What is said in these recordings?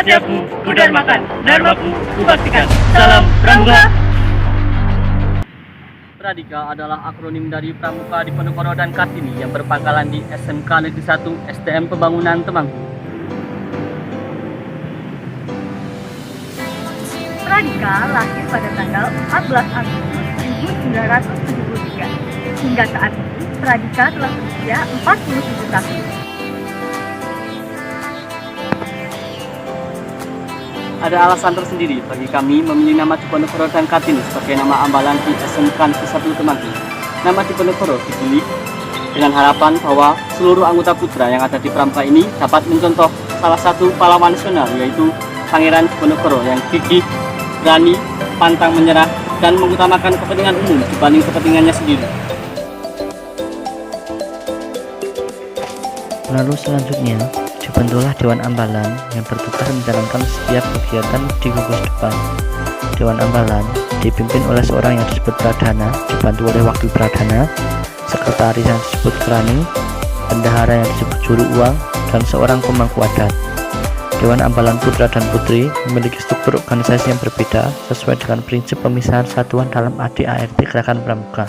Satyaku, Kudarmakan, Dharmaku, Kubaktikan. Salam Pramuka. Pradika adalah akronim dari Pramuka Diponegoro dan Kartini yang berpangkalan di SMK Negeri 1 SDM Pembangunan Temanggung. Pradika lahir pada tanggal 14 Agustus 1973. Hingga saat ini, Pradika telah berusia 47 tahun. Ada alasan tersendiri bagi kami memilih nama Diponegoro dan Kartini sebagai nama ambalan di SMK Negeri 1 Temanggung. Nama Diponegoro dipilih dengan harapan bahwa seluruh anggota putra yang ada di Pramuka ini dapat mencontoh salah satu pahlawan nasional, yaitu Pangeran Diponegoro yang gigih, berani, pantang menyerah, dan mengutamakan kepentingan umum dibanding kepentingannya sendiri. Lalu selanjutnya, dibentuklah Dewan Ambalan yang bertugas menjalankan setiap kegiatan di gugus depan. Dewan Ambalan dipimpin oleh seorang yang disebut Pradana, dibantu oleh Wakil Pradana, Sekretaris yang disebut Kerani, Bendahara yang disebut Juru Uang, dan seorang pemangku adat. Dewan Ambalan Putra dan Putri memiliki struktur organisasi yang berbeda sesuai dengan prinsip pemisahan satuan dalam ADART Gerakan Pramuka.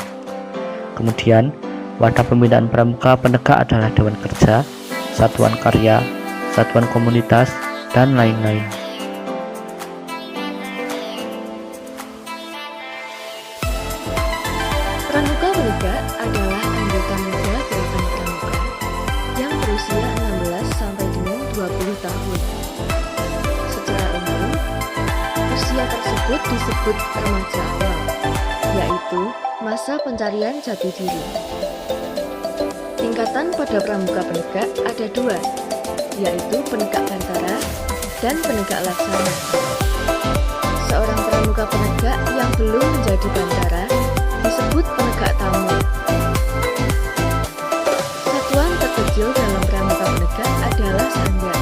Kemudian, wadah pembinaan Pramuka penegak adalah Dewan Kerja, Satuan Karya, Satuan Komunitas, dan lain-lain. Pramuka Penegak adalah anggota muda Gerakan Pramuka yang berusia 16 sampai dengan 20 tahun. Secara umum, usia tersebut disebut remaja awal, yaitu masa pencarian jati diri. Tingkatan pada Pramuka Penegak ada dua, yaitu Penegak Bantara dan Penegak Laksana. Seorang Pramuka Penegak yang belum menjadi Bantara disebut Penegak Tamu. Satuan terkecil dalam Pramuka Penegak adalah Sangga,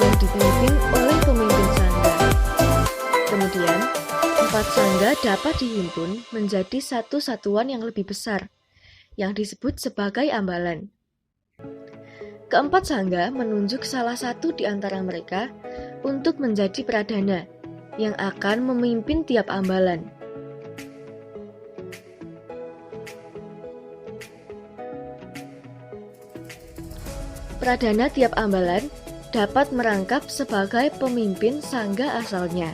yang dipimpin oleh pemimpin Sangga. Kemudian, 4 Sangga dapat dihimpun menjadi satu satuan yang lebih besar, yang disebut sebagai ambalan. Keempat sangga menunjuk salah satu di antara mereka untuk menjadi pradana yang akan memimpin tiap ambalan. Pradana tiap ambalan dapat merangkap sebagai pemimpin sangga asalnya.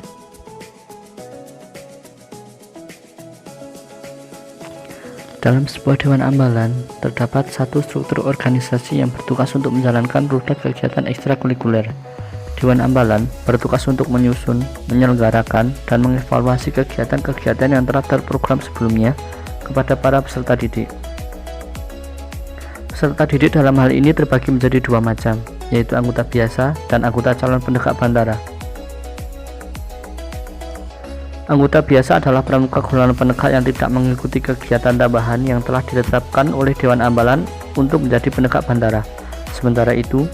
Dalam sebuah Dewan Ambalan, terdapat satu struktur organisasi yang bertugas untuk menjalankan roda kegiatan ekstrakurikuler. Dewan Ambalan bertugas untuk menyusun, menyelenggarakan, dan mengevaluasi kegiatan-kegiatan yang telah terprogram sebelumnya kepada para peserta didik. Peserta didik dalam hal ini terbagi menjadi dua macam, yaitu anggota biasa dan anggota calon penegak bantara. Anggota biasa adalah pramuka golongan penegak yang tidak mengikuti kegiatan tambahan yang telah ditetapkan oleh Dewan Ambalan untuk menjadi penegak bantara. Sementara itu,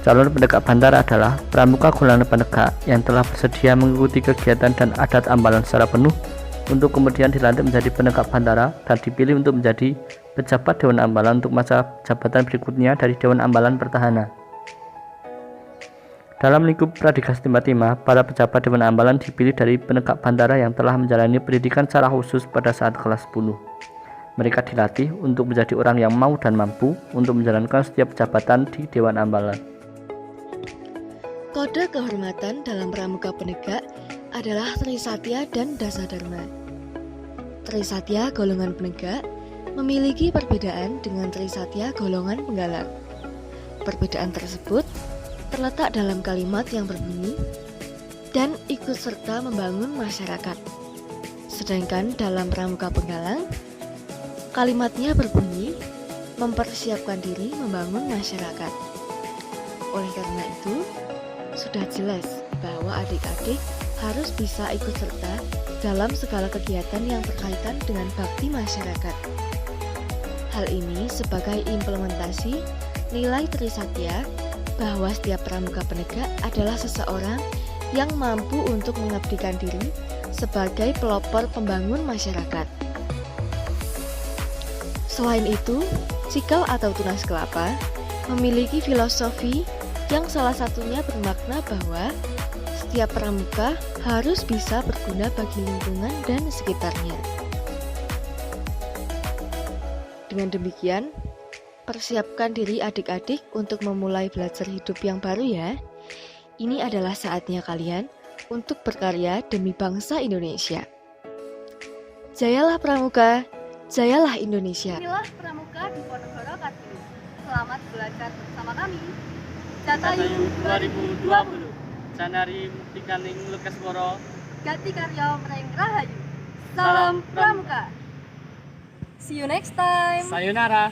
calon penegak bantara adalah pramuka golongan penegak yang telah bersedia mengikuti kegiatan dan adat ambalan secara penuh untuk kemudian dilantik menjadi penegak bantara dan dipilih untuk menjadi pejabat Dewan Ambalan untuk masa jabatan berikutnya dari Dewan Ambalan Pertahanan. Dalam lingkup Pradika Timah, para pejabat Dewan Ambalan dipilih dari penegak bantara yang telah menjalani pendidikan secara khusus pada saat kelas 10. Mereka dilatih untuk menjadi orang yang mau dan mampu untuk menjalankan setiap jabatan di Dewan Ambalan. Kode kehormatan dalam Pramuka Penegak adalah Trisatya dan Dasadharma. Trisatya golongan penegak memiliki perbedaan dengan Trisatya golongan penggalang. Perbedaan tersebut terletak dalam kalimat yang berbunyi dan ikut serta membangun masyarakat. Sedangkan dalam Pramuka Penggalang, kalimatnya berbunyi mempersiapkan diri membangun masyarakat. Oleh karena itu, sudah jelas bahwa adik-adik harus bisa ikut serta dalam segala kegiatan yang berkaitan dengan bakti masyarakat. Hal ini sebagai implementasi nilai Trisatya bahwa setiap pramuka penegak adalah seseorang yang mampu untuk mengabdikan diri sebagai pelopor pembangun masyarakat. Selain itu, cikal atau tunas kelapa memiliki filosofi yang salah satunya bermakna bahwa setiap pramuka harus bisa berguna bagi lingkungan dan sekitarnya. Dengan demikian, persiapkan diri adik-adik untuk memulai belajar hidup yang baru ya. Ini adalah saatnya kalian untuk berkarya demi bangsa Indonesia. Jayalah Pramuka, jayalah Indonesia. Inilah Pramuka di Ponorogo Kartini. Selamat belajar bersama kami. Catayu 2020. Sanari Muktikaning Lekasworo. Gati Karyo Mereng Rahayu. Salam Salam Pramuka. See you next time. Sayonara.